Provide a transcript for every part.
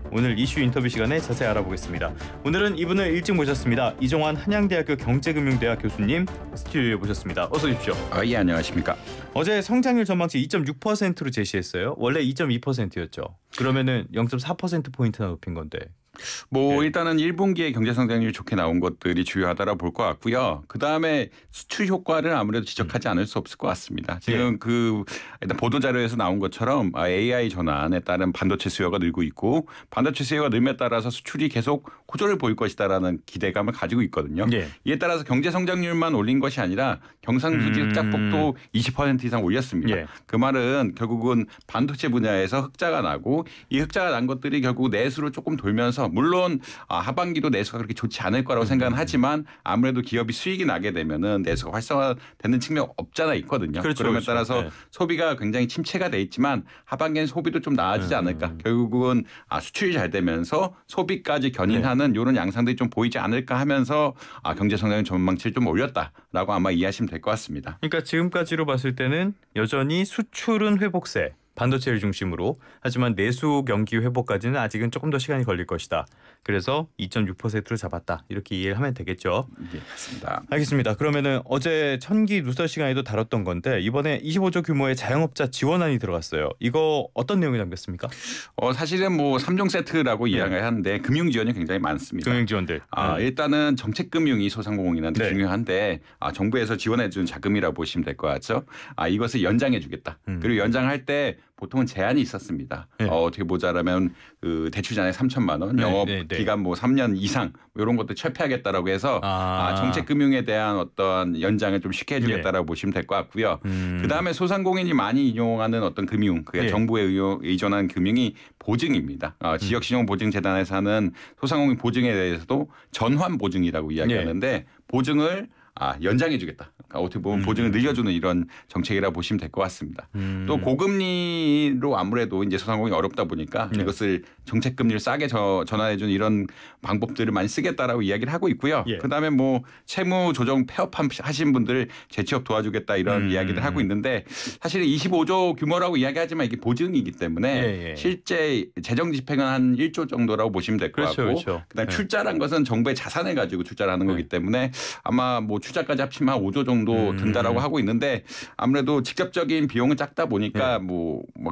오늘 이슈 인터뷰 시간에 자세히 알아보겠습니다. 오늘은 이분을 일찍 모셨습니다. 이종환 한양대학교 경제금융대학 교수님 스튜디오에 모셨습니다. 어서 오십시오. 예, 안녕하십니까. 어제 성장률 전망치 2.6%로 제시했어요. 원래 2.2%였죠. 그러면은 0.4%포인트나 높인 건데. 일단은 1분기에 경제 성장률이 좋게 나온 것들이 주요하다라 볼 것 같고요. 그다음에 수출 효과를 아무래도 지적하지 않을 수 없을 것 같습니다. 지금 일단 보도 자료에서 나온 것처럼 AI 전환에 따른 반도체 수요가 늘고 있고 반도체 수요가 늘에 따라서 수출이 계속 호조를 보일 것이다라는 기대감을 가지고 있거든요. 이에 따라서 경제 성장률만 올린 것이 아니라 경상수지 흑자폭도 20% 이상 올렸습니다. 그 말은 결국은 반도체 분야에서 흑자가 나고 이 흑자가 난 것들이 결국 내수로 조금 돌면서 물론 하반기도 내수가 그렇게 좋지 않을 거라고 생각은 하지만 아무래도 기업이 수익이 나게 되면은 내수가 활성화되는 측면이 없잖아 있거든요. 그럼에 따라서 소비가 굉장히 침체가 돼 있지만 하반기엔 소비도 좀 나아지지 않을까. 결국은 수출이 잘 되면서 소비까지 견인하는 이런 양상들이 좀 보이지 않을까 하면서 경제 성장의 전망치를 좀 올렸다라고 아마 이해하시면 될 것 같습니다. 그러니까 지금까지로 봤을 때는 여전히 수출은 회복세. 반도체를 중심으로 하지만 내수 경기 회복까지는 아직은 조금 더 시간이 걸릴 것이다. 그래서 2.6%로 잡았다. 이렇게 이해를 하면 되겠죠. 네, 맞습니다. 알겠습니다. 그러면은 어제 천기 누설 시간에도 다뤘던 건데 이번에 25조 규모의 자영업자 지원안이 들어갔어요. 이거 어떤 내용이 담겼습니까? 사실은 3종 세트라고 이야기를 하는데 금융 지원이 굉장히 많습니다. 금융 지원들. 일단은 정책 금융이 소상공인한테 중요한데 정부에서 지원해 준 자금이라고 보시면 될 것 같죠. 이것을 연장해 주겠다. 그리고 연장할 때 보통은 제한이 있었습니다. 어떻게 보자라면 그 대출 잔액 3천만 원, 영업 기간 3년 이상 이런 것도 철폐하겠다라고 해서 정책 금융에 대한 어떤 연장을 좀 쉽게 해주겠다라고 보시면 될 것 같고요. 그 다음에 소상공인이 많이 이용하는 어떤 금융, 그게 정부에 의존한 금융이 보증입니다. 지역신용보증재단에서 하는 소상공인 보증에 대해서도 전환 보증이라고 이야기하는데 보증을 연장해 주겠다. 어떻게 보면 보증을 늘려주는 이런 정책이라고 보시면 될 것 같습니다. 또 고금리로 아무래도 이제 소상공인이 어렵다 보니까 이것을 정책 금리를 싸게 전환해 주는 이런 방법들을 많이 쓰겠다라고 이야기를 하고 있고요. 그다음에 채무 조정 폐업하신 분들 재취업 도와주겠다 이런 이야기를 하고 있는데 사실은 25조 규모라고 이야기하지만 이게 보증이기 때문에 실제 재정 집행은 한 1조 정도라고 보시면 될 것 같고 그다음에 출자란 것은 정부의 자산을 가지고 출자를 하는 거기 때문에 아마 출자까지 합치면 한 5조 정도 든다라고 하고 있는데 아무래도 직접적인 비용은 작다 보니까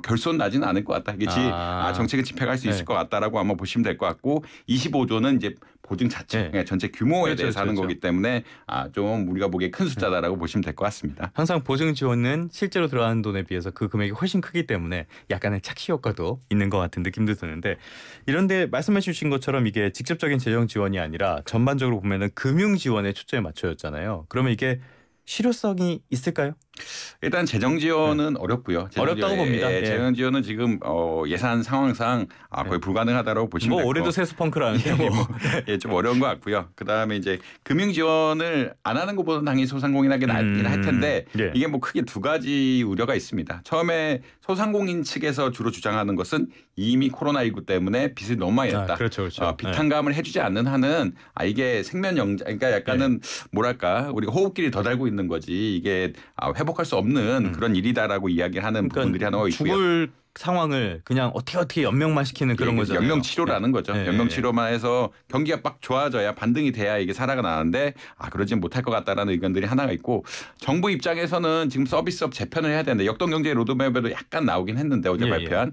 결손 나지는 않을 것 같다. 이게 정책을 집행할 수 있을 것 같다라고 아마 보시면 될 것 같고 25조는 이제 보증 자체 전체 규모에 대해서 하는 거기 때문에 좀 우리가 보기에 큰 숫자다라고 보시면 될 것 같습니다. 항상 보증 지원은 실제로 들어가는 돈에 비해서 그 금액이 훨씬 크기 때문에 약간의 착시 효과도 있는 것 같은 느낌도 드는데 이런데 말씀해 주신 것처럼 이게 직접적인 재정 지원이 아니라 전반적으로 보면은 금융 지원에 초점이 맞춰졌잖아요. 그러면 이게 실효성이 있을까요? 일단 재정 지원은 어렵고요. 어렵다고 봅니다. 재정 지원은 지금 예산 상황상 거의 불가능하다고 보시면 되고. 올해도 세수 펑크라는데 좀 어려운 것 같고요. 그다음에 이제 금융 지원을 안 하는 것보다는 당연히 소상공인에게 낫긴 할 텐데 이게 크게 두 가지 우려가 있습니다. 처음에 소상공인 측에서 주로 주장하는 것은 이미 코로나19 때문에 빚을 너무 많이 냈다. 그렇죠. 빚탕감을 해주지 않는 한은 이게 생면영장, 그러니까 약간은 뭐랄까 우리가 호흡기를 더 달고 있는 거지 이게 회복할 수 없는 그런 일이다라고 이야기하는 부분들이 하나 있고요. 죽을 상황을 그냥 어떻게 연명만 시키는 그런 거잖아요. 연명 치료라는 거죠. 연명 치료만 해서 경기가 막 좋아져야 반등이 돼야 이게 살아가 나는데 그러진 못할 것 같다라는 의견들이 하나가 있고 정부 입장에서는 지금 서비스업 재편을 해야 되는데 역동경제 로드맵에도 약간 나오긴 했는데 어제 발표한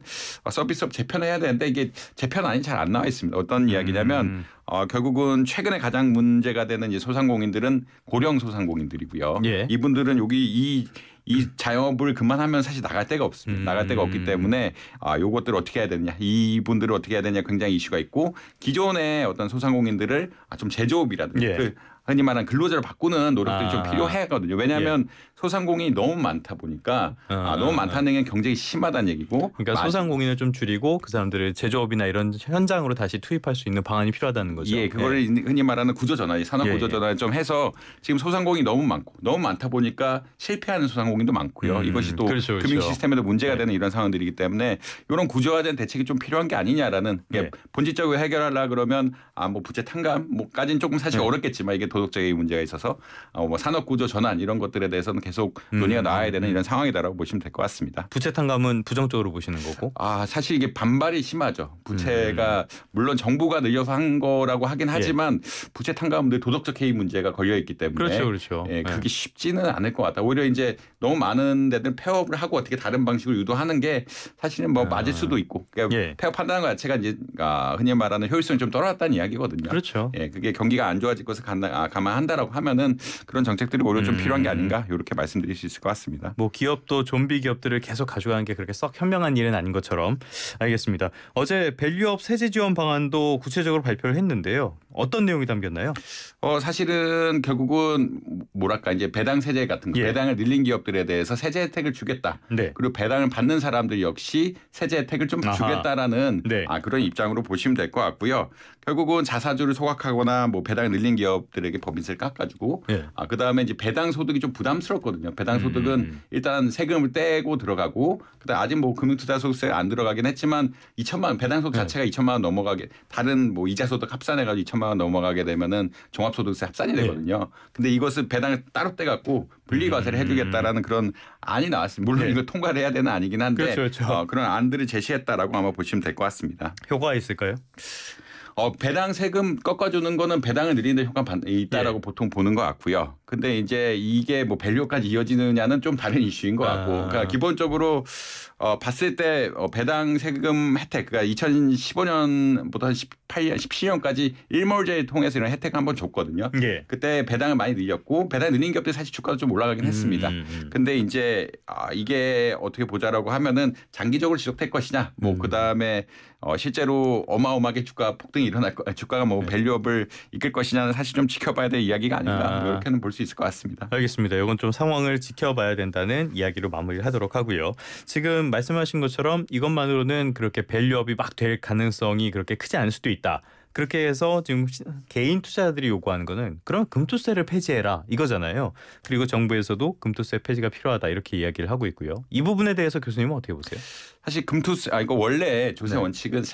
서비스업 재편을 해야 되는데 이게 재편 안이 잘 안 나와 있습니다. 어떤 이야기냐면 결국은 최근에 가장 문제가 되는 이제 소상공인들은 고령 소상공인들이고요. 이분들은 여기 이 자영업을 그만하면 사실 나갈 데가 없습니다. 나갈 데가 없기 때문에 요것들을 어떻게 해야 되느냐, 이분들을 어떻게 해야 되냐 굉장히 이슈가 있고 기존의 어떤 소상공인들을 좀 제조업이라든지 흔히 말하는 근로자를 바꾸는 노력들이 좀 필요하거든요. 왜냐하면 소상공인이 너무 많다 보니까 너무 많다는 게 경쟁이 심하다는 얘기고. 그러니까 소상공인을 좀 줄이고 그 사람들을 제조업이나 이런 현장으로 다시 투입할 수 있는 방안이 필요하다는 거죠. 그거를 흔히 말하는 구조전환, 산업 구조전환을 좀 해서 지금 소상공인이 너무 많고 너무 많다 보니까 실패하는 소상공인도 많고요. 이것이 또 금융 시스템에도 문제가 되는 이런 상황들이기 때문에 이런 구조화된 대책이 좀 필요한 게 아니냐라는 본질적으로 해결하려 그러면 부채 탕감까지는 조금 사실 어렵겠지만 이게 도덕적인 문제가 있어서 뭐 산업구조 전환 이런 것들에 대해서는 계속 논의가 나와야 되는 이런 상황이다라고 보시면 될 것 같습니다. 부채 탕감은 부정적으로 보시는 거고? 사실 이게 반발이 심하죠. 부채가 물론 정부가 늘려서 한 거라고 하긴 하지만 부채 탕감은 도덕적 해이 문제가 걸려 있기 때문에 그렇죠. 그게 쉽지는 않을 것 같다. 오히려 이제 너무 많은 데들 폐업을 하고 어떻게 다른 방식으로 유도하는 게 사실은 뭐 맞을 수도 있고 그러니까 폐업한다는 것 자체가 이제 흔히 말하는 효율성이 좀 떨어졌다는 이야기거든요. 그렇죠. 그게 경기가 안 좋아질 것을 감안한다라고 하면은 그런 정책들이 오히려 좀 필요한 게 아닌가 이렇게 말씀드릴 수 있을 것 같습니다. 뭐 기업도 좀비 기업들을 계속 가져가는 게 그렇게 썩 현명한 일은 아닌 것처럼 알겠습니다. 어제 밸류업 세제 지원 방안도 구체적으로 발표를 했는데요. 어떤 내용이 담겼나요? 사실은 결국은 뭐랄까 이제 배당 세제 같은 거 배당을 늘린 기업들에 대해서 세제 혜택을 주겠다. 그리고 배당을 받는 사람들 역시 세제 혜택을 좀 주겠다라는 그런 입장으로 보시면 될 것 같고요. 결국은 자사주를 소각하거나 뭐 배당을 늘린 기업들에게 법인세를 깎아주고 그다음에 이제 배당 소득이 좀 부담스럽거든요. 배당 소득은 일단 세금을 떼고 들어가고 그다음 아직 뭐 금융투자소득세가 안 들어가긴 했지만 2천만 원 배당 소득 자체가 2천만 원 넘어가게 다른 뭐 이자 소득 합산해가지고 2천만 원 넘어가게 되면은 종합소득세 합산이 되거든요. 근데 이것을 배당을 따로 떼갖고 분리과세를 해주겠다라는 그런 안이 나왔습니다. 물론 이거 통과를 해야 되는 아니긴 한데 그렇죠. 그런 안들을 제시했다라고 아마 보시면 될 것 같습니다. 효과가 있을까요? 배당 세금 꺾어주는 거는 배당을 늘리는 효과가 있다라고 보통 보는 것 같고요. 근데 이제 이게 뭐 밸류까지 이어지느냐는 좀 다른 이슈인 것 같고, 그러니까 기본적으로 봤을 때 배당 세금 혜택, 그러니까 2015년부터 한 18년, 17년까지 일몰제를 통해서 이런 혜택을 한번 줬거든요. 그때 배당을 많이 늘렸고 배당 늘린 기업들 사실 주가도 좀 올라가긴 했습니다. 근데 이제 이게 어떻게 보자라고 하면은 장기적으로 지속될 것이냐, 뭐 그다음에 실제로 어마어마하게 주가 폭등이 일어날 주가가 뭐 밸류업을 이끌 것이냐는 사실 좀 지켜봐야 될 이야기가 아닌가 이렇게는 볼 수 있을 것 같습니다. 알겠습니다. 이건 좀 상황을 지켜봐야 된다는 이야기로 마무리하도록 하고요. 지금 말씀하신 것처럼 이것만으로는 그렇게 밸류업이 막 될 가능성이 그렇게 크지 않을 수도 있다. 그렇게 해서 지금 개인 투자자들이 요구하는 거는 그럼 금투세를 폐지해라 이거잖아요. 그리고 정부에서도 금투세 폐지가 필요하다 이렇게 이야기를 하고 있고요. 이 부분에 대해서 교수님은 어떻게 보세요? 사실 금투세 이거 원래 조세 원칙은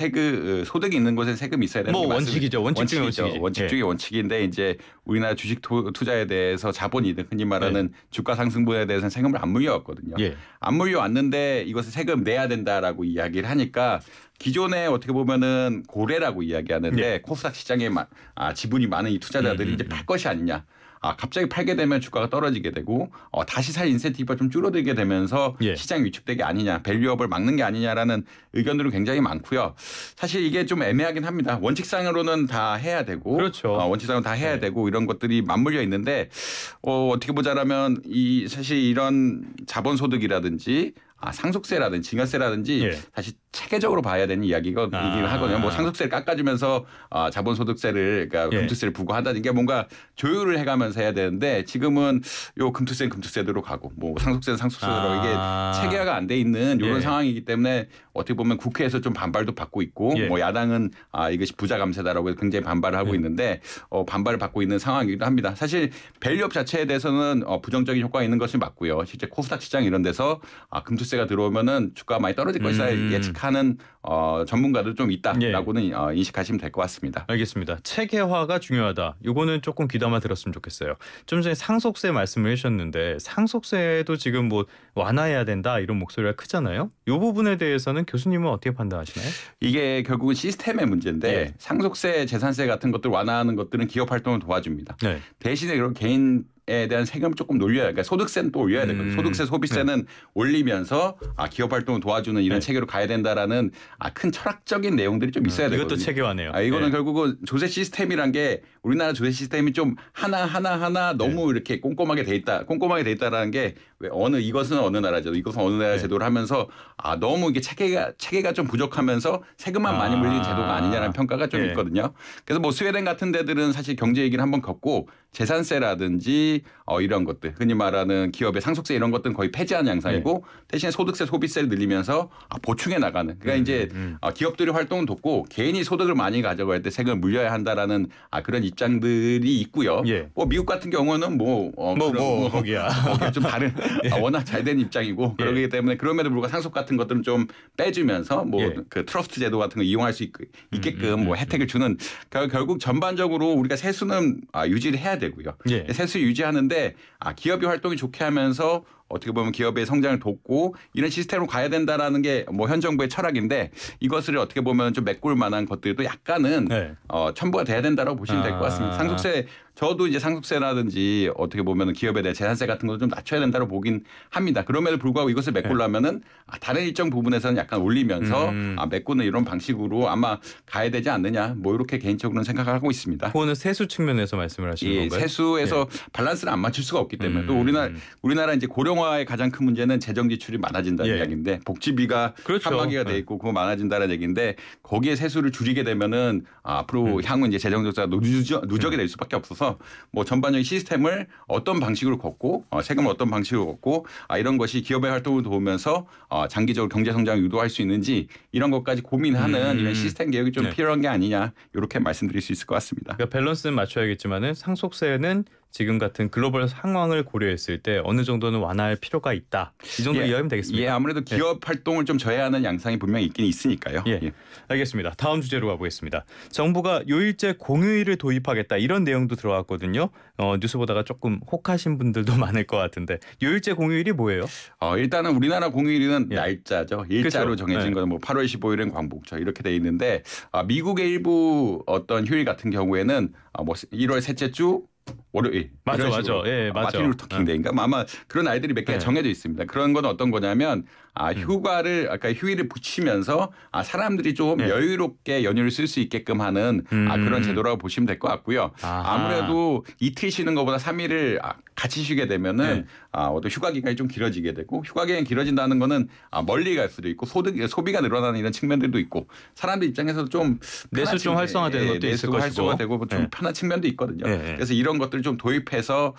소득이 있는 곳에 세금이 있어야 되는 게 원칙이죠. 원칙 중에 원칙이죠. 원칙 중에 원칙인데 이제 우리나라 주식 투자에 대해서 자본이득 흔히 말하는 주가 상승분에 대해서는 세금을 안 물려왔거든요. 안 물려왔는데 이것을 세금 내야 된다라고 이야기를 하니까 기존에 어떻게 보면은 고래라고 이야기하는데 코스닥 시장에 지분이 많은 이 투자자들이 이제 팔 것이 아니냐. 갑자기 팔게 되면 주가가 떨어지게 되고 다시 살 인센티브가 좀 줄어들게 되면서 시장이 위축되게 아니냐. 밸류업을 막는 게 아니냐라는 의견들은 굉장히 많고요. 사실 이게 좀 애매하긴 합니다. 원칙상으로는 다 해야 되고 원칙상으로 다 해야 되고 이런 것들이 맞물려 있는데 어떻게 보자라면 사실 이런 자본소득이라든지 상속세라든지 증여세라든지 사실 체계적으로 봐야 되는 이야기이긴 하거든요. 뭐 상속세를 깎아주면서 자본소득세를 그러니까 금투세를 부과한다는 게 뭔가 조율을 해가면서 해야 되는데 지금은 요 금투세는 금투세대로 가고 뭐 상속세는 상속세대로 이게 체계화가 안 돼 있는 이런 상황이기 때문에 어떻게 보면 국회에서 좀 반발도 받고 있고 뭐 야당은 이것이 부자 감세다라고 해서 굉장히 반발을 하고 있는데 반발을 받고 있는 상황이기도 합니다. 사실 밸류업 자체에 대해서는 부정적인 효과가 있는 것이 맞고요. 실제 코스닥 시장 이런 데서 금투세가 들어오면은 주가가 많이 떨어질 것이다 예측하는 전문가도 좀 있다라고는 인식하시면 될 것 같습니다. 알겠습니다. 체계화가 중요하다. 이거는 조금 귀담아 들었으면 좋겠어요. 좀 전에 상속세 말씀을 해주셨는데 상속세도 지금 뭐 완화해야 된다 이런 목소리가 크잖아요. 이 부분에 대해서는 교수님은 어떻게 판단하시나요? 이게 결국은 시스템의 문제인데 상속세, 재산세 같은 것들 완화하는 것들은 기업 활동을 도와줍니다. 대신에 그런 개인 에 대한 세금을 조금 올려야 그러니까 소득세는 또 올려야 되거든요. 소득세, 소비세는 올리면서 기업 활동을 도와주는 이런 체계로 가야 된다라는 큰 철학적인 내용들이 좀 있어야 되거든요. 이것도 체계화네요. 이거는 결국은 조세 시스템이란 게 우리나라 조세 시스템이 좀 하나 너무 이렇게 꼼꼼하게 돼 있다라는 게 왜 이것은 어느 나라죠, 이것은 어느 나라 제도를 하면서 너무 이게 체계가 좀 부족하면서 세금만 많이 물리는 제도가 아니냐라는 평가가 좀 있거든요. 그래서 뭐 스웨덴 같은 데들은 사실 경제 얘기를 한번 겪고 재산세라든지 것이 이런 것들 흔히 말하는 기업의 상속세 이런 것들은 거의 폐지하는 양상이고 대신에 소득세 소비세를 늘리면서 보충해 나가는 그러니까 이제 기업들이 활동을 돕고 개인이 소득을 많이 가져갈 때 세금을 물려야 한다라는 그런 입장들이 있고요. 예. 뭐 미국 같은 경우는 거기야. 좀 다른 워낙 잘 된 입장이고 그러기 때문에 그럼에도 불구하고 상속 같은 것들은 좀 빼주면서 그 트러스트 제도 같은 거 이용할 수 있게끔 뭐 혜택을 주는 결국 전반적으로 우리가 세수는 유지를 해야 되고요. 세수 유지하는데 기업이 활동이 좋게 하면서 어떻게 보면 기업의 성장을 돕고 이런 시스템으로 가야 된다라는 게 뭐 현 정부의 철학인데 이것을 어떻게 보면 좀 메꿀 만한 것들도 약간은 첨부가 돼야 된다고 보시면 될 것 같습니다. 상속세 저도 이제 상속세라든지 어떻게 보면 기업에 대한 재산세 같은 것도 좀 낮춰야 된다고 보긴 합니다. 그럼에도 불구하고 이것을 메꾸려면은 다른 일정 부분에서는 약간 올리면서 메꾸는 이런 방식으로 아마 가야 되지 않느냐 뭐 이렇게 개인적으로는 생각을 하고 있습니다. 그거는 세수 측면에서 말씀을 하시는 건가요? 세수에서 밸런스를 안 맞출 수가 없기 때문에 또 우리나라 이제 고령화의 가장 큰 문제는 재정 지출이 많아진다는 이야기인데 복지비가 칸막이가 돼 있고 그거 많아진다는 얘기인데 거기에 세수를 줄이게 되면은 앞으로 향후 이제 재정 적자가 누적이 될 수밖에 없어서 뭐 전반적인 시스템을 어떤 방식으로 걷고 세금을 어떤 방식으로 걷고 이런 것이 기업의 활동을 도우면서 장기적으로 경제 성장을 유도할 수 있는지 이런 것까지 고민하는 이런 시스템 개혁이 좀 필요한 게 아니냐 이렇게 말씀드릴 수 있을 것 같습니다. 그러니까 밸런스는 맞춰야겠지만은 상속세는 지금 같은 글로벌 상황을 고려했을 때 어느 정도는 완화할 필요가 있다. 이 정도 이해하면 되겠습니다. 아무래도 기업 활동을 좀 저해하는 양상이 분명히 있긴 있으니까요. 알겠습니다. 다음 주제로 가보겠습니다. 정부가 요일제 공휴일을 도입하겠다 이런 내용도 들어왔거든요. 뉴스 보다가 조금 혹하신 분들도 많을 것 같은데 요일제 공휴일이 뭐예요? 일단은 우리나라 공휴일은 날짜죠. 일자로 그렇죠. 정해진 거는 뭐 8월 15일은 광복절 이렇게 돼 있는데 미국의 일부 어떤 휴일 같은 경우에는 뭐 1월 셋째 주 월요일 맞아. 마틴 루터 킹 데이인가 아마 그런 날들이 몇 개가 정해져 있습니다. 그런 건 어떤 거냐면 휴가를 아까 휴일을 붙이면서 사람들이 좀 여유롭게 연휴를 쓸 수 있게끔 하는 그런 제도라고 보시면 될 것 같고요. 아무래도 이틀 쉬는 것보다 3일을 같이 쉬게 되면은 어떤 휴가 기간이 좀 길어지게 되고 휴가 기간이 길어진다는 거는 멀리 갈 수도 있고 소비가 늘어나는 이런 측면들도 있고 사람들 입장에서도 좀 내수 좀 활성화되는 것도 있을 것이고 활성화되고 좀 편한 측면도 있거든요. 그래서 이런 것들을 좀 도입해서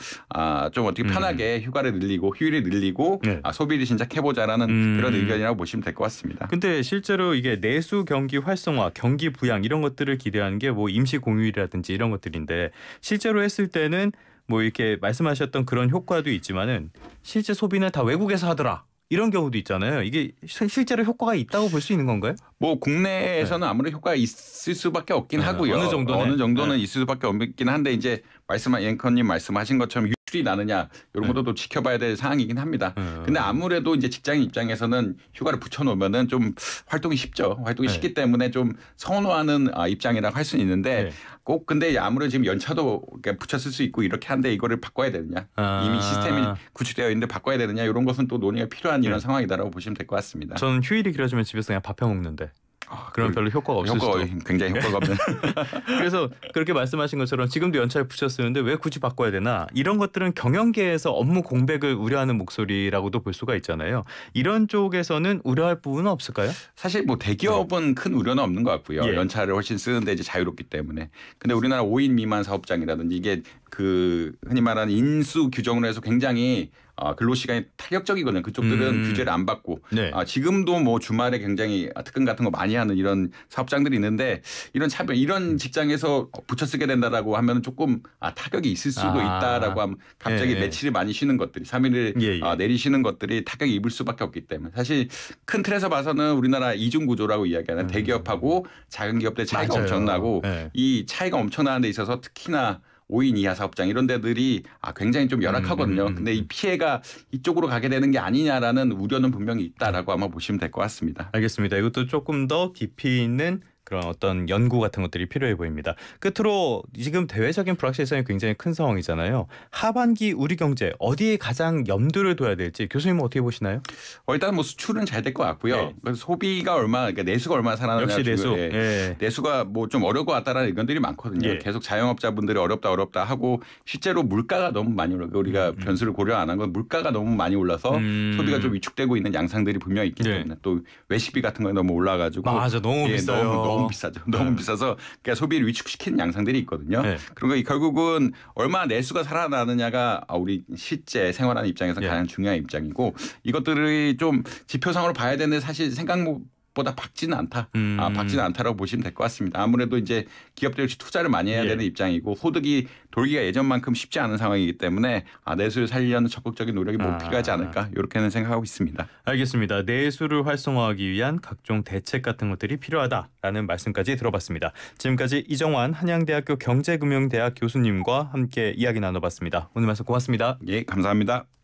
좀 어떻게 편하게 휴가를 늘리고 휴일을 늘리고 소비를 진작해보자라는 그런 의견이라고 보시면 될 것 같습니다. 근데 실제로 이게 내수 경기 활성화, 경기 부양 이런 것들을 기대하는 게 뭐 임시 공휴일이라든지 이런 것들인데 실제로 했을 때는 뭐 이렇게 말씀하셨던 그런 효과도 있지만은 실제 소비는 다 외국에서 하더라. 이런 경우도 있잖아요. 이게 실제로 효과가 있다고 볼 수 있는 건가요? 뭐 국내에서는 아무래도 효과가 있을 수밖에 없긴 하고요. 어느 정도는 있을 수밖에 없긴 한데 이제 앵커님 말씀하신 것처럼 유출이 나느냐 이런 것도 또 지켜봐야 될 사항이긴 합니다. 근데 아무래도 이제 직장인 입장에서는 휴가를 붙여놓으면은 좀 활동이 쉽죠. 활동이 쉽기 때문에 좀 선호하는 입장이라고 할 수는 있는데 꼭 근데 아무래도 지금 연차도 붙였을 수 있고 이렇게 한데 이거를 바꿔야 되느냐 이미 시스템이 구축되어 있는데 바꿔야 되느냐 이런 것은 또 논의가 필요한 이런 상황이다라고 보시면 될 것 같습니다. 저는 휴일이 길어지면 집에서 그냥 밥 해 먹는데. 그럼 별로 효과가 없을 수도. 굉장히 효과가 없는. 그래서 그렇게 말씀하신 것처럼 지금도 연차를 붙였었는데 왜 굳이 바꿔야 되나? 이런 것들은 경영계에서 업무 공백을 우려하는 목소리라고도 볼 수가 있잖아요. 이런 쪽에서는 우려할 부분은 없을까요? 사실 뭐 대기업은 큰 우려는 없는 것 같고요. 연차를 훨씬 쓰는데 이제 자유롭기 때문에. 근데 우리나라 5인 미만 사업장이라든지 이게 그 흔히 말하는 인수 규정으로 해서 굉장히 근로시간이 탄력적이거든요. 그쪽들은 규제를 안 받고 지금도 뭐 주말에 굉장히 특근 같은 거 많이 하는 이런 사업장들이 있는데 이런 차별 이런 직장에서 붙여쓰게 된다라고 하면 조금 타격이 있을 수도 있다라고 하면 갑자기 며칠을 많이 쉬는 것들이 3일을 내리시는 것들이 타격이 입을 수밖에 없기 때문에 사실 큰 틀에서 봐서는 우리나라 이중 구조라고 이야기하는 대기업하고 작은 기업들의 차이가 엄청나고 이 차이가 엄청나는 데 있어서 특히나 5인 이하 사업장 이런 데들이 굉장히 좀 열악하거든요. 근데 이 피해가 이쪽으로 가게 되는 게 아니냐라는 우려는 분명히 있다라고 아마 보시면 될 것 같습니다. 알겠습니다. 이것도 조금 더 깊이 있는 그런 어떤 연구 같은 것들이 필요해 보입니다. 끝으로 지금 대외적인 불확실성이 굉장히 큰 상황이잖아요. 하반기 우리 경제 어디에 가장 염두를 둬야 될지 교수님은 어떻게 보시나요? 일단 뭐 수출은 잘 될 것 같고요. 소비가 그러니까 내수가 얼마나 살아나느냐. 역시 내수. 내수가 뭐 좀 어려울 것 같다라는 의견들이 많거든요. 계속 자영업자분들이 어렵다 하고 실제로 물가가 너무 많이 올라서 우리가 변수를 고려 안 한 건 물가가 너무 많이 올라서 소비가 좀 위축되고 있는 양상들이 분명히 있기 때문에 또 외식비 같은 거 너무 올라가지고 맞아 너무 비싸요. 너무 비싸죠. 너무 비싸서 그러니까 소비를 위축시키는 양상들이 있거든요. 네. 그러니까 결국은 얼마나 내수가 살아나느냐가 우리 실제 생활하는 입장에서 가장 중요한 입장이고 이것들이 좀 지표상으로 봐야 되는데 사실 생각보다 박지는 않다. 박지는 않다라고 보시면 될 것 같습니다. 아무래도 이제 기업들 역시 투자를 많이 해야 되는 입장이고 소득이 돌기가 예전만큼 쉽지 않은 상황이기 때문에 내수를 살리려는 적극적인 노력이 못 필요하지 않을까 이렇게는 생각하고 있습니다. 알겠습니다. 내수를 활성화하기 위한 각종 대책 같은 것들이 필요하다라는 말씀까지 들어봤습니다. 지금까지 이정환 한양대학교 경제금융대학 교수님과 함께 이야기 나눠봤습니다. 오늘 말씀 고맙습니다. 예, 감사합니다.